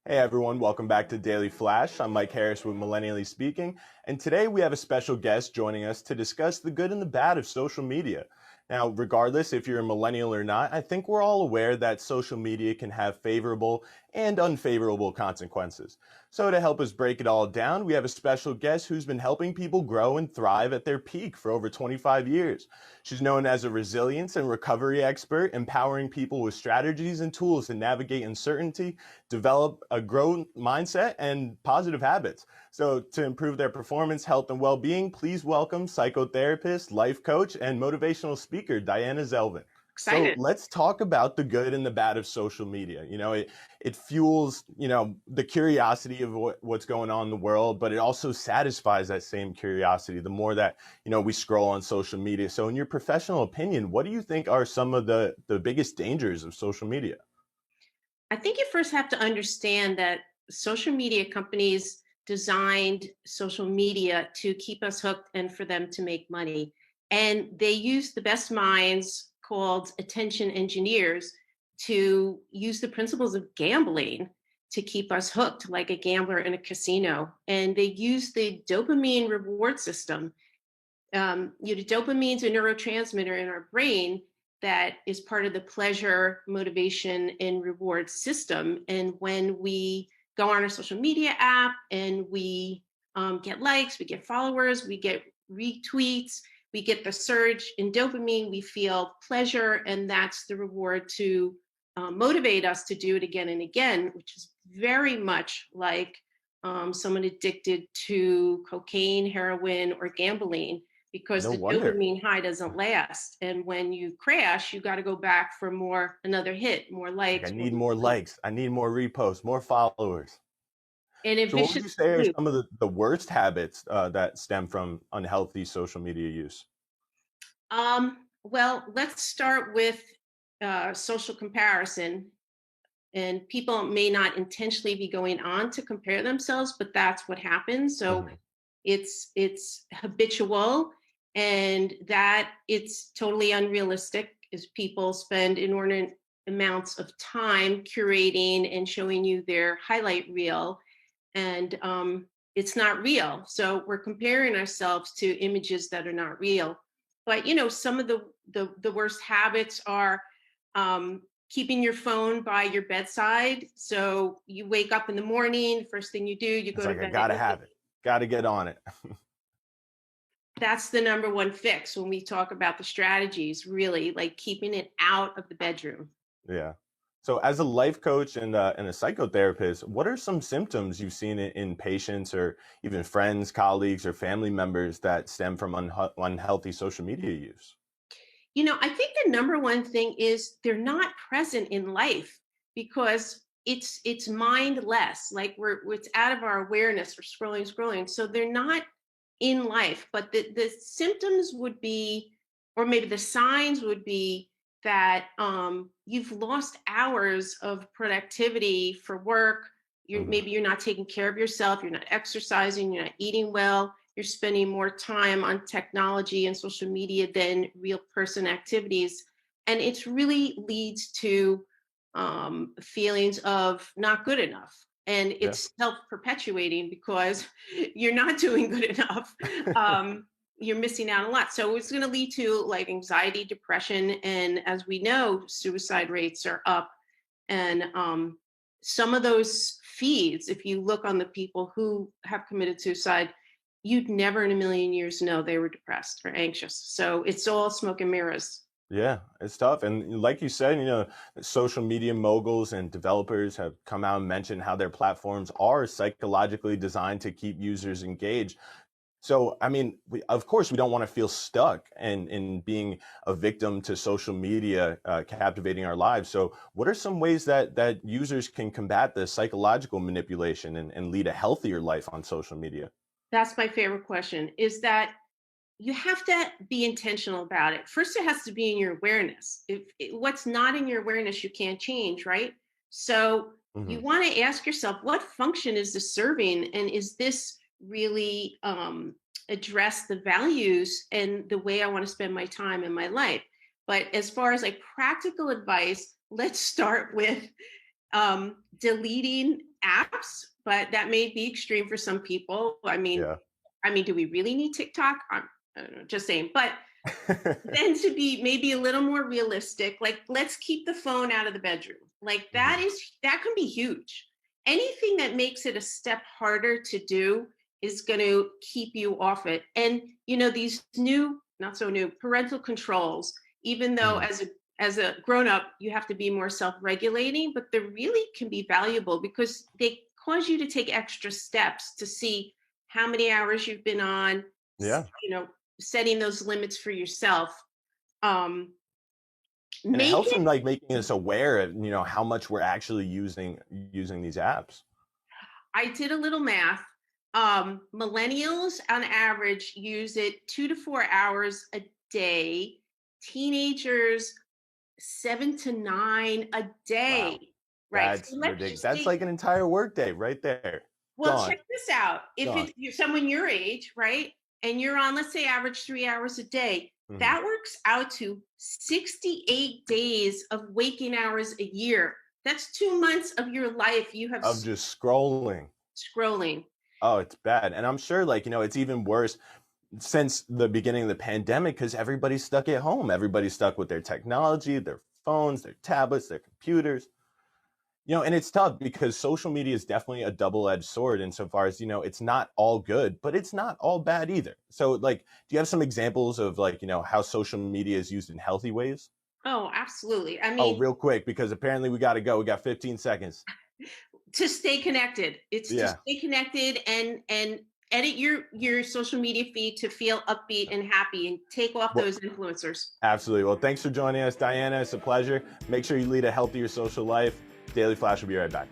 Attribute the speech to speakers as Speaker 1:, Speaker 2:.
Speaker 1: Hey everyone, welcome back to Daily Flash. I'm Mike Harris with Millennially Speaking, and today we have a special guest joining us to discuss the good and the bad of social media. Now, regardless if you're a millennial or not, I think we're all aware that social media can have favorable and unfavorable consequences. So, to help us break it all down, we have a special guest who's been helping people grow and thrive at their peak for over 25 years. She's known as a resilience and recovery expert, empowering people with strategies and tools to navigate uncertainty, develop a growth mindset, and positive habits. So, to improve their performance, health, and well being, please welcome psychotherapist, life coach, and motivational speaker, Diana Zelvin. So
Speaker 2: Excited.
Speaker 1: let's talk about the good and the bad of social media. It fuels, the curiosity of what's going on in the world, but it also satisfies that same curiosity the more that, we scroll on social media. So in your professional opinion, what do you think are some of the biggest dangers of social media?
Speaker 2: I think you first have to understand that social media companies designed social media to keep us hooked and for them to make money. And they use the best minds called attention engineers to use the principles of gambling to keep us hooked like a gambler in a casino. And they use the dopamine reward system. Dopamine's a neurotransmitter in our brain that is part of the pleasure, motivation, and reward system. And when we go on our social media app and we get likes, we get followers, we get retweets, we get the surge in dopamine, we feel pleasure, and that's the reward to motivate us to do it again and again, which is very much like someone addicted to cocaine, heroin, or gambling because
Speaker 1: No
Speaker 2: the
Speaker 1: wonder.
Speaker 2: dopamine high doesn't last. And when you crash, you got to go back for more, another hit, more
Speaker 1: Like, I
Speaker 2: likes, more
Speaker 1: need more
Speaker 2: retweets,
Speaker 1: likes, I need more reposts, more followers.
Speaker 2: and a
Speaker 1: So, what would
Speaker 2: vicious
Speaker 1: you say are
Speaker 2: loop.
Speaker 1: some of the worst habits that stem from unhealthy social media use?
Speaker 2: Well, let's start with social comparison. And people may not intentionally be going on to compare themselves, but that's what happens. So
Speaker 1: Hmm.
Speaker 2: it's habitual, and that it's totally unrealistic as people spend inordinate amounts of time curating and showing you their highlight reel, and it's not real. So we're comparing ourselves to images that are not real. But some of the worst habits are keeping your phone by your bedside. So you wake up in the morning, first thing you do, you
Speaker 1: It's
Speaker 2: go to
Speaker 1: like I
Speaker 2: bed.
Speaker 1: gotta have it, gotta get on it.
Speaker 2: That's the number one fix when we talk about the strategies, really, like keeping it out of the bedroom.
Speaker 1: Yeah. So, as a life coach and a psychotherapist, what are some symptoms you've seen in patients or even friends, colleagues, or family members that stem from unhealthy social media use?
Speaker 2: I think the number one thing is they're not present in life because it's mindless. Like it's out of our awareness. We're scrolling. So they're not in life. But the symptoms would be, or maybe the signs would be that you've lost hours of productivity for work.
Speaker 1: Hmm.
Speaker 2: Maybe you're not taking care of yourself. You're not exercising. You're not eating well. You're spending more time on technology and social media than real person activities. And it really leads to feelings of not good enough. And
Speaker 1: Yeah.
Speaker 2: it's self perpetuating because you're not doing good enough. Um, you're missing out a lot. So it's going to lead to like anxiety, depression. And as we know, suicide rates are up. And some of those feeds, if you look on the people who have committed suicide, you'd never in a million years know they were depressed or anxious. So it's all smoke and mirrors.
Speaker 1: Yeah, it's tough. And like you said, social media moguls and developers have come out and mentioned how their platforms are psychologically designed to keep users engaged. So, I mean, of course, we don't want to feel stuck in being a victim to social media captivating our lives. So, what are some ways that users can combat the psychological manipulation and lead a healthier life on social media?
Speaker 2: That's my favorite question, is that you have to be intentional about it. First, it has to be in your awareness. What's not in your awareness, you can't change, right? So you
Speaker 1: Hmm.
Speaker 2: want to ask yourself, what function is this serving? And is this really address the values and the way I want to spend my time in my life? But as far as like practical advice, let's start with deleting apps, but that may be extreme for some people.
Speaker 1: Yeah.
Speaker 2: I mean, do we really need TikTok? I don't know, just saying. But then to be maybe a little more realistic, like let's keep the phone out of the bedroom. Like
Speaker 1: Mhm.
Speaker 2: that can be huge. Anything that makes it a step harder to do is going to keep you off it. And these new, not so new parental controls, even though
Speaker 1: Mhm.
Speaker 2: as a grown up you have to be more self-regulating, but they really can be valuable because they cause you to take extra steps to see how many hours you've been on,
Speaker 1: Yeah.
Speaker 2: you know, setting those limits for yourself. Um,
Speaker 1: And it
Speaker 2: make
Speaker 1: helps
Speaker 2: it,
Speaker 1: in like making us aware of, how much we're actually using these apps.
Speaker 2: I did a little math. Millennials on average use it 2 to 4 hours a day. Teenagers 7 to 9 a
Speaker 1: Wow.
Speaker 2: day. Right.
Speaker 1: That's
Speaker 2: So let's
Speaker 1: ridiculous.
Speaker 2: just
Speaker 1: That's
Speaker 2: say,
Speaker 1: like an entire workday right there.
Speaker 2: well,
Speaker 1: Gone.
Speaker 2: check this out. If
Speaker 1: Gone.
Speaker 2: it's someone your age, right, and you're on, let's say, average 3 hours a day,
Speaker 1: Mhm.
Speaker 2: that works out to 68 days of waking hours a year. That's 2 months of your life you have
Speaker 1: Of just scrolling.
Speaker 2: scrolling.
Speaker 1: Oh, it's bad. And I'm sure like, it's even worse since the beginning of the pandemic because everybody's stuck at home. Everybody's stuck with their technology, their phones, their tablets, their computers. And it's tough because social media is definitely a double-edged sword insofar as, it's not all good, but it's not all bad either. So like, do you have some examples of like, how social media is used in healthy ways?
Speaker 2: Oh, absolutely. I
Speaker 1: Oh,
Speaker 2: mean,
Speaker 1: real quick, because apparently we got to go. We got 15 seconds.
Speaker 2: to stay connected. It's to
Speaker 1: Yeah,
Speaker 2: stay connected and edit your social media feed to feel upbeat and happy and take off
Speaker 1: well,
Speaker 2: those influencers.
Speaker 1: absolutely. Well, thanks for joining us, Diana. It's a pleasure. Make sure you lead a healthier social life. Daily Flash will be right back.